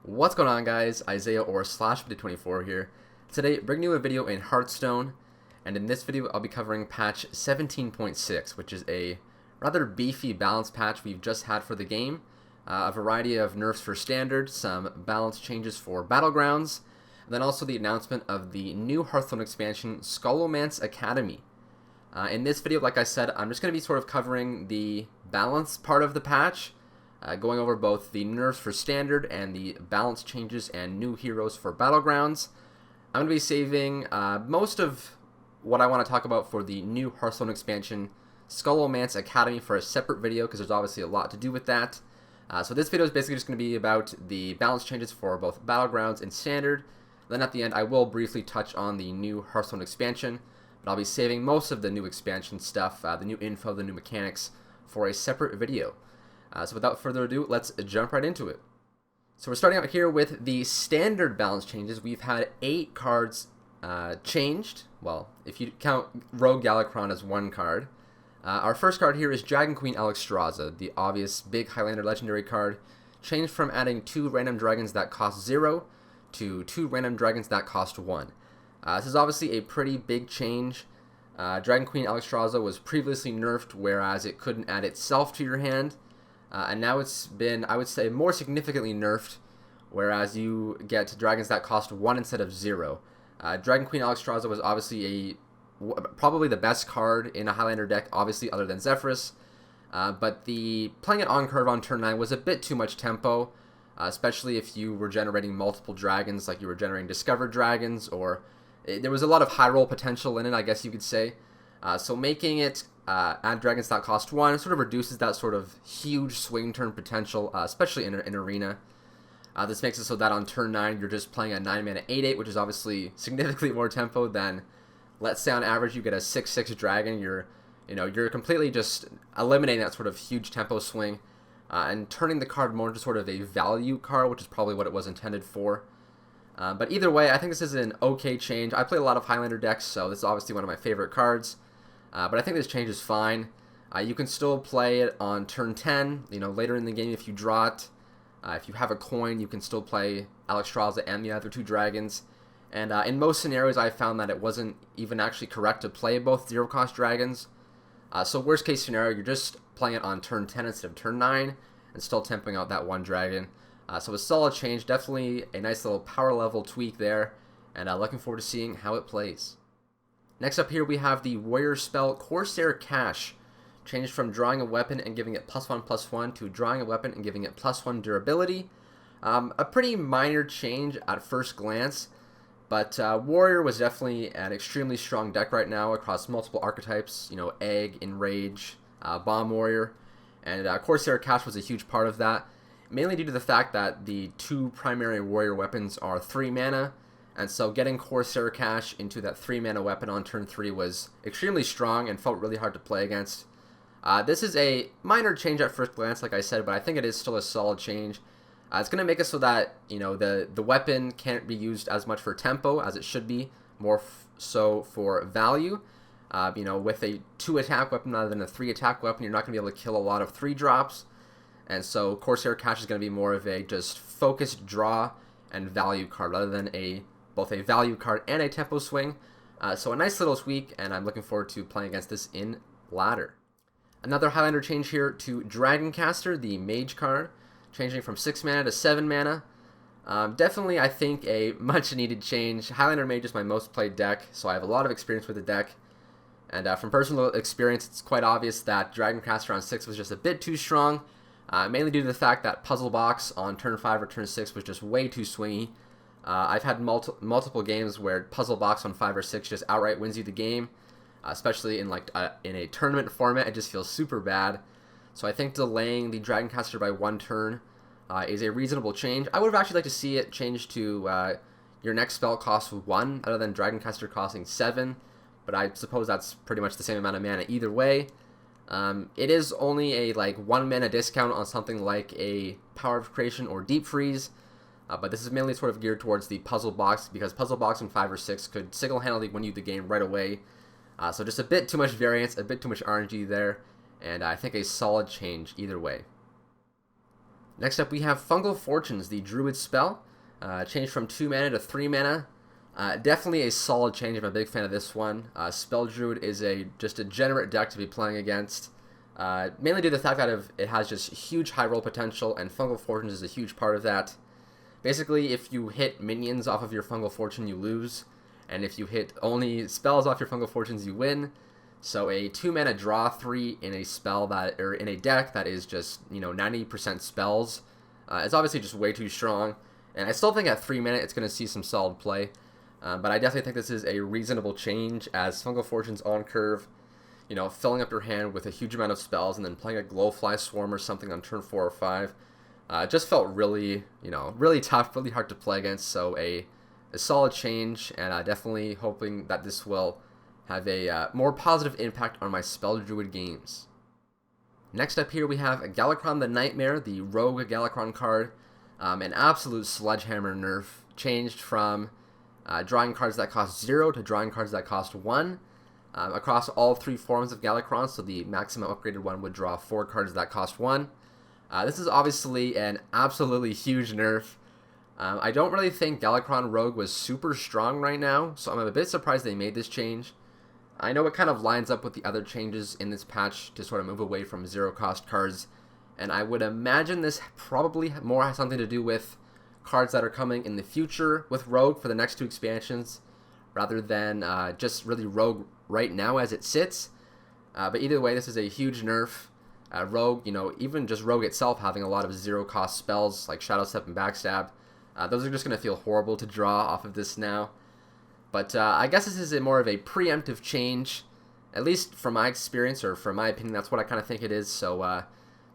What's going on, guys? Isaiah or /24 here. Today, bringing you a video in Hearthstone, and in this video I'll be covering patch 17.6, which is a rather beefy balance patch we've just had for the game. A variety of nerfs for standard, some balance changes for Battlegrounds, and then also the announcement of the new Hearthstone expansion, Scholomance Academy. In this video, like I said, I'm just going to be sort of covering the balance part of the patch, going over both the nerfs for standard and the balance changes and new heroes for Battlegrounds. I'm going to be saving most of what I want to talk about for the new Hearthstone expansion, Scholomance Academy, for a separate video, because there's obviously a lot to do with that. So this video is basically just going to be about the balance changes for both Battlegrounds and standard. Then at the end, I will briefly touch on the new Hearthstone expansion, but I'll be saving most of the new expansion stuff, the new info, the new mechanics, for a separate video. So without further ado, let's jump right into it. So we're starting out here with the standard balance changes. We've had 8 cards changed. Well, if you count Rogue Galakrond as one card. Our first card here is Dragon Queen Alexstrasza, the obvious big Highlander legendary card, changed from adding 2 random dragons that cost 0 to 2 random dragons that cost 1. This is obviously a pretty big change. Dragon Queen Alexstrasza was previously nerfed, whereas it couldn't add itself to your hand. And now it's been, I would say, more significantly nerfed, whereas you get dragons that cost 1 instead of 0. Dragon Queen Alexstrasza was obviously probably the best card in a Highlander deck, obviously other than Zephrys. But playing it on curve on turn 9 was a bit too much tempo, especially if you were generating multiple dragons, like you were generating discovered dragons, or there was a lot of high roll potential in it, I guess you could say. So making it add dragons that cost 1 sort of reduces that sort of huge swing turn potential, especially in Arena. This makes it so that on turn 9 you're just playing a 9 mana 8/8, which is obviously significantly more tempo than, let's say on average you get a 6/6 dragon. You're completely just eliminating that sort of huge tempo swing and turning the card more into sort of a value card, which is probably what it was intended for. But either way, I think this is an okay change. I play a lot of Highlander decks, so this is obviously one of my favorite cards. But I think this change is fine. You can still play it on turn 10, later in the game if you draw it. If you have a coin, you can still play Alexstrasza and the other 2 dragons. And in most scenarios, I found that it wasn't even actually correct to play both 0-cost dragons. So worst case scenario, you're just playing it on turn 10 instead of turn 9, and still temping out that 1 dragon. So a solid change, definitely a nice little power level tweak there, and looking forward to seeing how it plays. Next up here we have the warrior spell Corsair Cache, changed from drawing a weapon and giving it +1/+1 to drawing a weapon and giving it +1 durability. A pretty minor change at first glance, but warrior was definitely an extremely strong deck right now across multiple archetypes, Egg, Enrage, Bomb Warrior, and Corsair Cache was a huge part of that, mainly due to the fact that the 2 primary warrior weapons are 3 mana, and so getting Corsair Cache into that 3 mana weapon on turn 3 was extremely strong and felt really hard to play against. This is a minor change at first glance, like I said, but I think it is still a solid change. It's going to make it so that the weapon can't be used as much for tempo as it should be, more so for value. With a 2-attack weapon rather than a 3-attack weapon, you're not going to be able to kill a lot of 3-drops. And so Corsair Cache is going to be more of a just focused draw and value card rather than both a value card and a tempo swing. So a nice little tweak, and I'm looking forward to playing against this in ladder. Another Highlander change here to Dragoncaster, the mage card, changing from 6 mana to 7 mana. Definitely, I think, a much needed change. Highlander Mage is my most played deck, so I have a lot of experience with the deck. And from personal experience, it's quite obvious that Dragoncaster on 6 was just a bit too strong, mainly due to the fact that Puzzle Box on turn 5 or turn 6 was just way too swingy. I've had multiple games where Puzzle Box on 5 or 6 just outright wins you the game, especially in in a tournament format. It just feels super bad. So I think delaying the Dragoncaster by 1 turn is a reasonable change. I would have actually liked to see it change to your next spell costs 1 other than Dragoncaster costing 7, but I suppose that's pretty much the same amount of mana either way. It is only a 1 mana discount on something like a Power of Creation or Deep Freeze, but this is mainly sort of geared towards the Puzzle Box, because Puzzle Box in 5 or 6 could single-handedly win you the game right away. So just a bit too much variance, a bit too much RNG there, and I think a solid change either way. Next up we have Fungal Fortunes, the Druid spell. Changed from 2 mana to 3 mana. Definitely a solid change. I'm a big fan of this one. Spell Druid is just a degenerate deck to be playing against. Mainly due to the fact that it has just huge high roll potential, and Fungal Fortunes is a huge part of that. Basically, if you hit minions off of your Fungal Fortune, you lose. And if you hit only spells off your Fungal Fortunes, you win. So a 2 mana draw 3 in a in a deck that is just 90% spells is obviously just way too strong. And I still think at 3 mana it's going to see some solid play. But I definitely think this is a reasonable change, as Fungal Fortune's on curve, filling up your hand with a huge amount of spells and then playing a Glowfly Swarm or something on turn 4 or 5. Just felt really, really tough, really hard to play against. So a solid change, and definitely hoping that this will have a more positive impact on my Spell Druid games. Next up here we have Galakron the Nightmare, the Rogue Galakron card. An absolute sledgehammer nerf, changed from drawing cards that cost 0 to drawing cards that cost 1 across all 3 forms of Galakron. So the maximum upgraded one would draw 4 cards that cost 1. This is obviously an absolutely huge nerf. I don't really think Galakron Rogue was super strong right now, so I'm a bit surprised they made this change. I know it kind of lines up with the other changes in this patch to sort of move away from 0 cost cards, and I would imagine this probably more has something to do with cards that are coming in the future with Rogue for the next 2 expansions, rather than just really Rogue right now as it sits. But either way, this is a huge nerf. Rogue, even just Rogue itself having a lot of 0 cost spells like Shadow Step and Backstab, those are just going to feel horrible to draw off of this now. But I guess this is more of a preemptive change, at least from my experience, or from my opinion, that's what I kind of think it is. So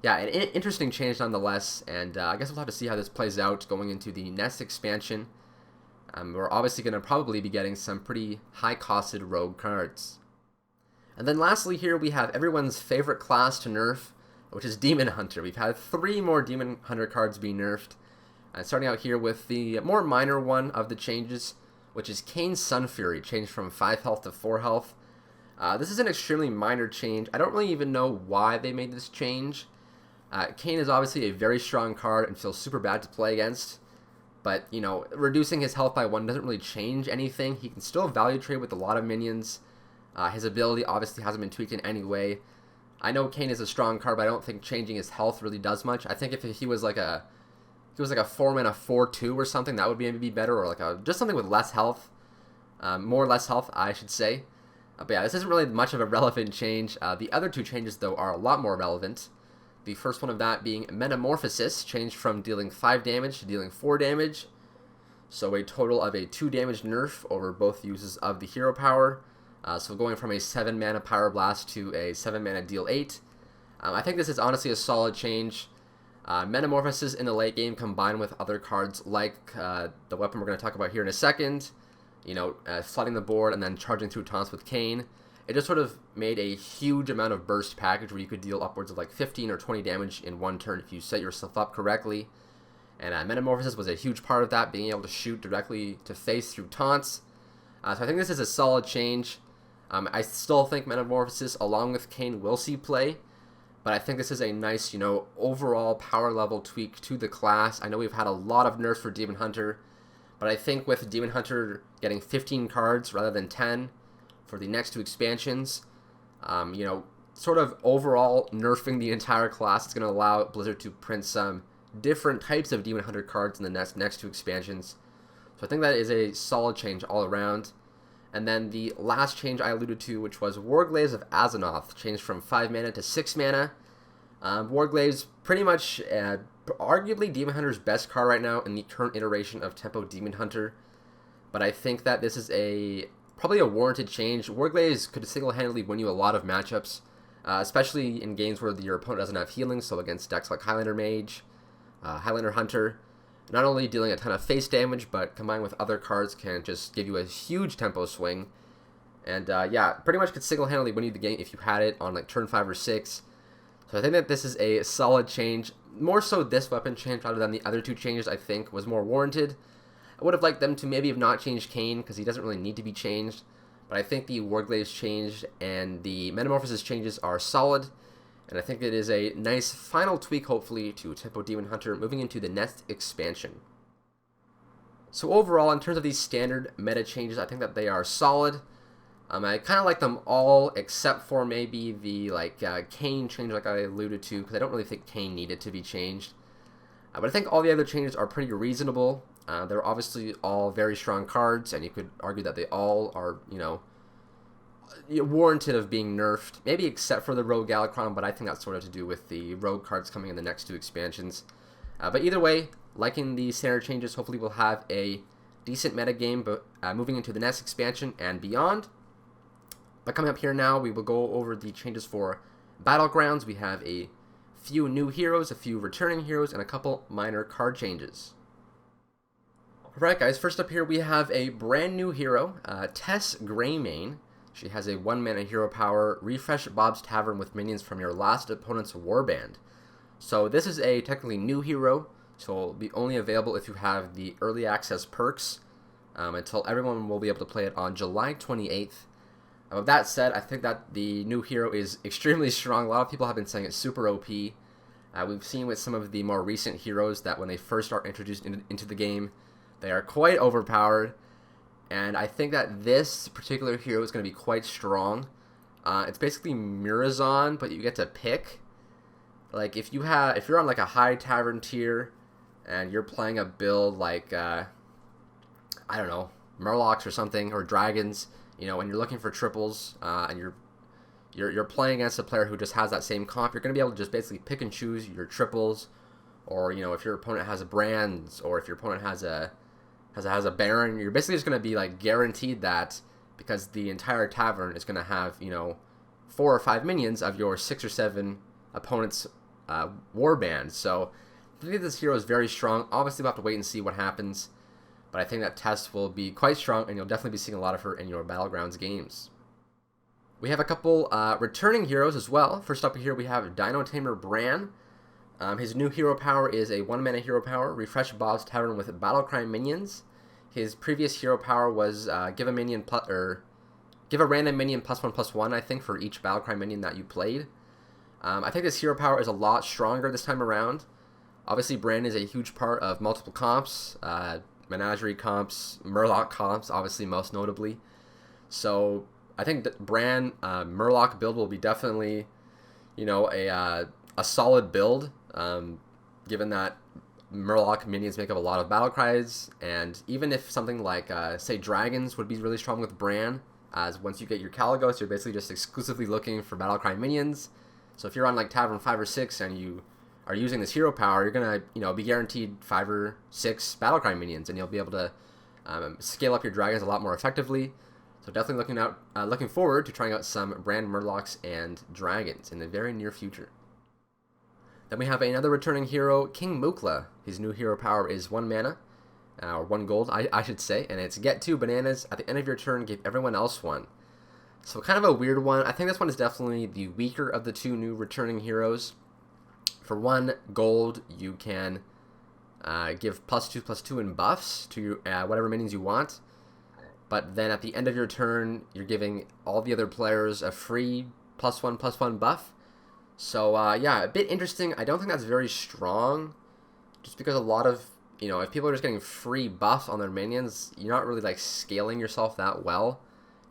yeah, an interesting change nonetheless, and I guess we'll have to see how this plays out going into the next expansion. We're obviously going to probably be getting some pretty high-costed Rogue cards. And then lastly here we have everyone's favorite class to nerf, which is Demon Hunter. We've had 3 more Demon Hunter cards being nerfed. Starting out here with the more minor one of the changes, which is Kane's Sun Fury, changed from 5 health to 4 health. This is an extremely minor change. I don't really even know why they made this change. Kane is obviously a very strong card and feels super bad to play against. But, reducing his health by 1 doesn't really change anything. He can still value trade with a lot of minions. His ability obviously hasn't been tweaked in any way. I know Kane is a strong card, but I don't think changing his health really does much. I think if he was like a 4 mana 4/2 or something, that would maybe better, or just something with less health, more or less health, I should say. But yeah, this isn't really much of a relevant change. The other 2 changes though are a lot more relevant. The first one of that being Metamorphosis, changed from dealing 5 damage to dealing 4 damage. So a total of a 2 damage nerf over both uses of the hero power. So going from a 7 mana Power Blast to a 7 mana deal 8. I think this is honestly a solid change. Metamorphosis in the late game combined with other cards like the weapon we're going to talk about here in a second, flooding the board and then charging through taunts with Kane. It just sort of made a huge amount of burst package where you could deal upwards of like 15 or 20 damage in 1 turn if you set yourself up correctly. And Metamorphosis was a huge part of that, being able to shoot directly to face through taunts. So I think this is a solid change. I still think Metamorphosis along with Kane will see play, but I think this is a nice, overall power level tweak to the class. I know we've had a lot of nerfs for Demon Hunter, but I think with Demon Hunter getting 15 cards rather than 10 for the next 2 expansions, sort of overall nerfing the entire class is going to allow Blizzard to print some different types of Demon Hunter cards in the next 2 expansions. So I think that is a solid change all around. And then the last change I alluded to, which was Warglaze of Azzinoth, changed from 5 mana to 6 mana. Warglaze, pretty much arguably Demon Hunter's best card right now in the current iteration of Tempo Demon Hunter. But I think that this is probably a warranted change. Warglaze could single-handedly win you a lot of matchups, especially in games where your opponent doesn't have healing, so against decks like Highlander Mage, Highlander Hunter. Not only dealing a ton of face damage, but combined with other cards can just give you a huge tempo swing. And yeah, pretty much could single-handedly win you the game if you had it on like turn 5 or 6. So I think that this is a solid change. More so this weapon change rather than the other 2 changes I think was more warranted. I would have liked them to maybe have not changed Kane because he doesn't really need to be changed. But I think the Warglaze change and the Metamorphosis changes are solid. And I think it is a nice final tweak, hopefully, to Tempo Demon Hunter moving into the next expansion. So overall, in terms of these standard meta changes, I think that they are solid. I kind of like them all, except for maybe the Kayn change, like I alluded to, because I don't really think Kayn needed to be changed. But I think all the other changes are pretty reasonable. They're obviously all very strong cards, and you could argue that they all are, warranted of being nerfed, maybe except for the Rogue Galakron, but I think that's sort of to do with the Rogue cards coming in the next 2 expansions. But either way, liking the standard changes, hopefully we'll have a decent meta game but moving into the next expansion and beyond. But coming up here now, we will go over the changes for Battlegrounds. We have a few new heroes, a few returning heroes, and a couple minor card changes. Alright guys, first up here we have a brand new hero, Tess Greymane. She has a 1-mana hero power, refresh Bob's Tavern with minions from your last opponent's warband. So this is a technically new hero, so it'll be only available if you have the early access perks, until everyone will be able to play it on July 28th. With that said, I think that the new hero is extremely strong. A lot of people have been saying it's super OP. We've seen with some of the more recent heroes that when they first are introduced into the game, they are quite overpowered. And I think that this particular hero is going to be quite strong. It's basically Murazon, but you get to pick. Like if you're on like a high tavern tier, and you're playing a build like I don't know, Murlocs or something, or Dragons. And you're looking for triples, and you're playing against a player who just has that same comp, you're going to be able to just basically pick and choose your triples, or if your opponent has a Brands, or if your opponent has a Baron, you're basically just going to be like guaranteed that, because the entire tavern is going to have 4 or 5 minions of your 6 or 7 opponent's warband. So I think this hero is very strong. Obviously we'll have to wait and see what happens. But I think that Tess will be quite strong, and you'll definitely be seeing a lot of her in your Battlegrounds games. We have a couple returning heroes as well. First up here we have Dino Tamer Bran. His new hero power is a 1-mana hero power, refresh Bob's Tavern with Battlecry minions. His previous hero power was give a random minion +1/+1, I think, for each Battlecry minion that you played. I think this hero power is a lot stronger this time around. Obviously, Bran is a huge part of multiple comps. Menagerie comps, Murloc comps, obviously most notably. So I think that Bran Murloc build will be definitely, a solid build, given that Murloc minions make up a lot of battle cries, and even if something like, say, Dragons would be really strong with Bran, as once you get your Caligos, you're basically just exclusively looking for battle cry minions. So if you're on like Tavern 5 or 6 and you are using this hero power, you're gonna be guaranteed 5 or 6 Battlecry minions, and you'll be able to scale up your dragons a lot more effectively. So definitely looking forward to trying out some Bran Murlocs and dragons in the very near future. Then we have another returning hero, King Mukla. His new hero power is 1 mana, or 1 gold, I should say, and it's get 2 bananas at the end of your turn, give everyone else 1. So kind of a weird one. I think this one is definitely the weaker of the 2 new returning heroes. For 1 gold, you can give +2/+2 in buffs to whatever minions you want. But then at the end of your turn, you're giving all the other players a free +1/+1 buff. So yeah, a bit interesting. I don't think that's very strong, just because a lot of, if people are just getting free buffs on their minions, you're not really like scaling yourself that well.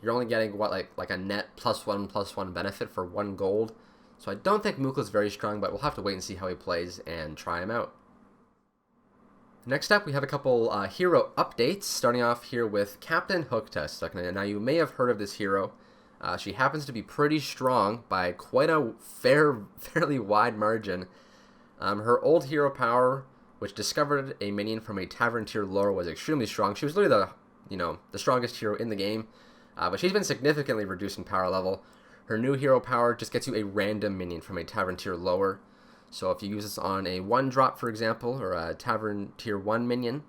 You're only getting like a net +1/+1 benefit for 1 gold. So I don't think Mukla's very strong, but we'll have to wait and see how he plays and try him out. Next up, we have a couple hero updates, starting off here with Captain Hooktusk. Now, you may have heard of this hero. She happens to be pretty strong by quite a fairly wide margin. Her old hero power, which discovered a minion from a Tavern tier lore, was extremely strong. She was literally the strongest hero in the game, but she's been significantly reduced in power level. Her new hero power just gets you a random minion from a Tavern tier lower. So if you use this on a 1-drop, for example, or a Tavern tier 1 minion,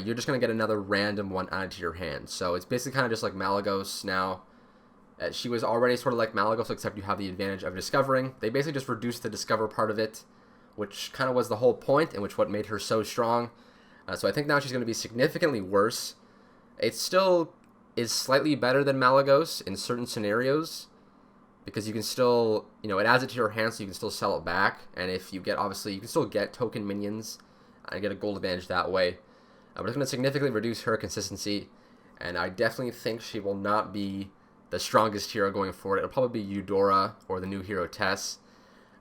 you're just going to get another random one added to your hand. So it's basically kind of just like Malygos now. She was already sort of like Malygos, except you have the advantage of discovering. They basically just reduced the discover part of it, which kind of was the whole point, and what made her so strong. So I think now she's going to be significantly worse. It still is slightly better than Malygos in certain scenarios, because you can still, it adds it to your hand so you can still sell it back. And if you get, obviously, you can still get token minions and get a gold advantage that way. But it's going to significantly reduce her consistency, and I definitely think she will not be the strongest hero going forward. It'll probably be Eudora or the new hero Tess.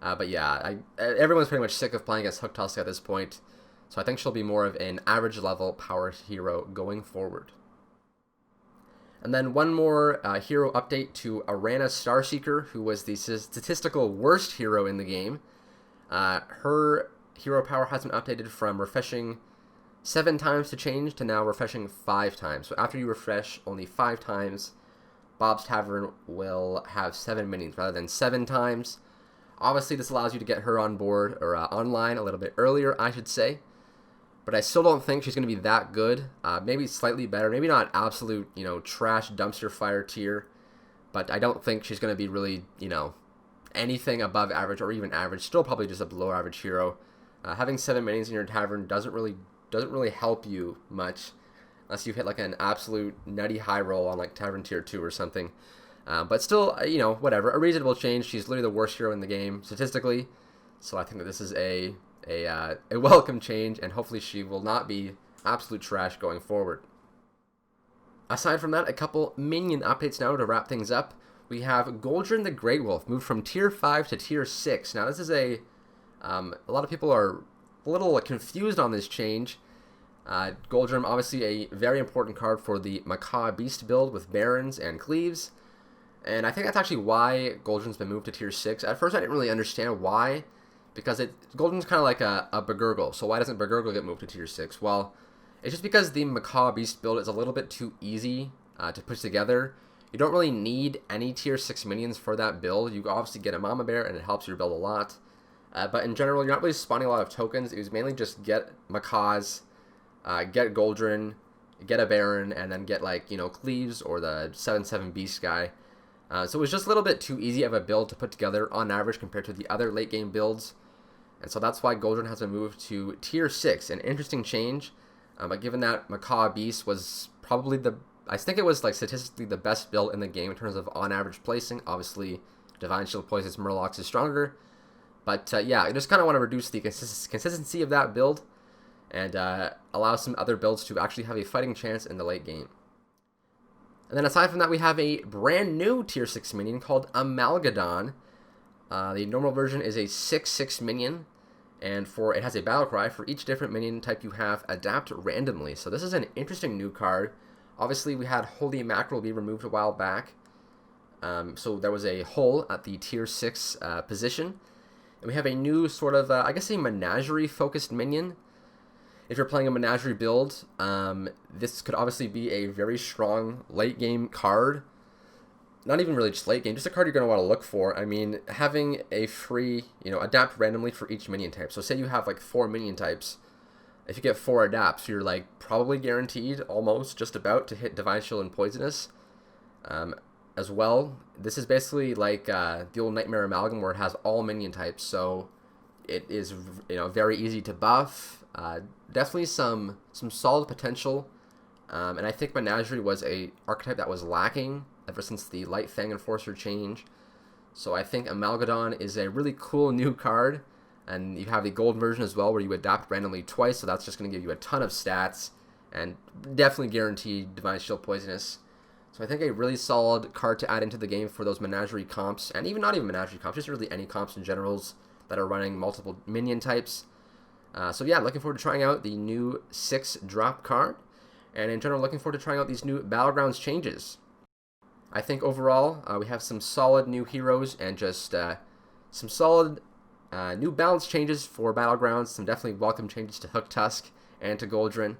But yeah, everyone's pretty much sick of playing against Hook Tusk at this point, so I think she'll be more of an average level power hero going forward. And then one more hero update to Arana Starseeker, who was the statistical worst hero in the game. Her hero power has been updated from refreshing 7 times to change to now refreshing 5 times. So after you refresh only 5 times, Bob's Tavern will have 7 minions rather than 7 times. Obviously, this allows you to get her on board, or online, a little bit earlier, I should say. But I still don't think she's going to be that good. Maybe slightly better. Maybe not absolute, trash dumpster fire tier. But I don't think she's going to be really, anything above average or even average. Still probably just a below average hero. Having 7 minions in your tavern doesn't really help you much, unless you hit like an absolute nutty high roll on like Tavern Tier 2 or something. But still, whatever. A reasonable change. She's literally the worst hero in the game, statistically. So I think that this is a welcome change, and hopefully she will not be absolute trash going forward. Aside from that, a couple minion updates now to wrap things up. We have Goldrin the Grey Wolf moved from Tier 5 to Tier 6. Now this is a lot of people are a little confused on this change. Goldrin, obviously a very important card for the Macaw Beast build with Barons and Cleaves. And I think that's actually why Goldrin's been moved to Tier 6. At first I didn't really understand why, because Goldrin's kind of like a Begurgle. So why doesn't Begurgle get moved to Tier 6? Well, it's just because the Macaw Beast build is a little bit too easy to put together. You don't really need any Tier 6 minions for that build. You obviously get a Mama Bear, and it helps your build a lot. But in general, you're not really spawning a lot of tokens. It was mainly just get Macaws, get Goldrin, get a Baron, and then get like, Cleaves or the 7/7 Beast guy. So it was just a little bit too easy of a build to put together on average compared to the other late game builds. And so that's why Goldrin has been moved to Tier 6. An interesting change. But given that Macaw Beast was probably I think it was like statistically the best build in the game in terms of on average placing. Obviously, Divine Shield Poisonous Murlocs is stronger. But yeah, I just kind of want to reduce the consistency of that build and allow some other builds to actually have a fighting chance in the late game. And then aside from that, we have a brand new Tier 6 minion called Amalgadon. The normal version is a 6/6 minion, and it has a battle cry. For each different minion type you have, adapt randomly. So this is an interesting new card. Obviously, we had Holy Mackerel be removed a while back. So there was a hole at the Tier 6 position. And we have a new sort of, I guess, a menagerie-focused minion. If you're playing a menagerie build, this could obviously be a very strong late-game card. Not even really just late game, just a card you're going to want to look for. I mean, having a free, adapt randomly for each minion type. So say you have like 4 minion types. If you get 4 adapts, you're like probably guaranteed, almost, just about to hit Divine Shield and Poisonous. As well, this is basically like the old Nightmare Amalgam where it has all minion types. So it is, very easy to buff. Definitely some solid potential. And I think Menagerie was a archetype that was lacking ever since the Light Fang Enforcer change. So I think Amalgadon is a really cool new card. And you have the gold version as well where you adapt randomly twice. So that's just going to give you a ton of stats. And definitely guaranteed Divine Shield Poisonous. So I think a really solid card to add into the game for those Menagerie comps. And even not even Menagerie comps, just really any comps in generals that are running multiple minion types. So yeah, looking forward to trying out the new 6-drop card. And in general, looking forward to trying out these new Battlegrounds changes. I think overall, we have some solid new heroes and just some solid new balance changes for Battlegrounds. Some definitely welcome changes to Hook Tusk and to Goldrin.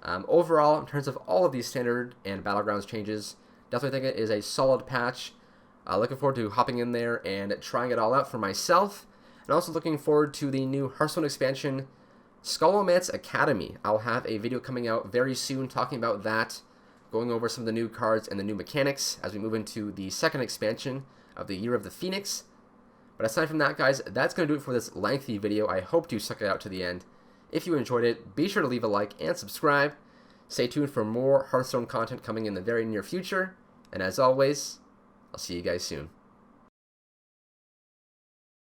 Overall, in terms of all of these standard and Battlegrounds changes, definitely think it is a solid patch. Looking forward to hopping in there and trying it all out for myself. And also looking forward to the new Hearthstone expansion, Skullomance Academy. I'll have a video coming out very soon talking about that, going over some of the new cards and the new mechanics as we move into the second expansion of the Year of the Phoenix. But aside from that, guys, that's going to do it for this lengthy video. I hope you stuck it out to the end. If you enjoyed it, be sure to leave a like and subscribe. Stay tuned for more Hearthstone content coming in the very near future. And as always, I'll see you guys soon.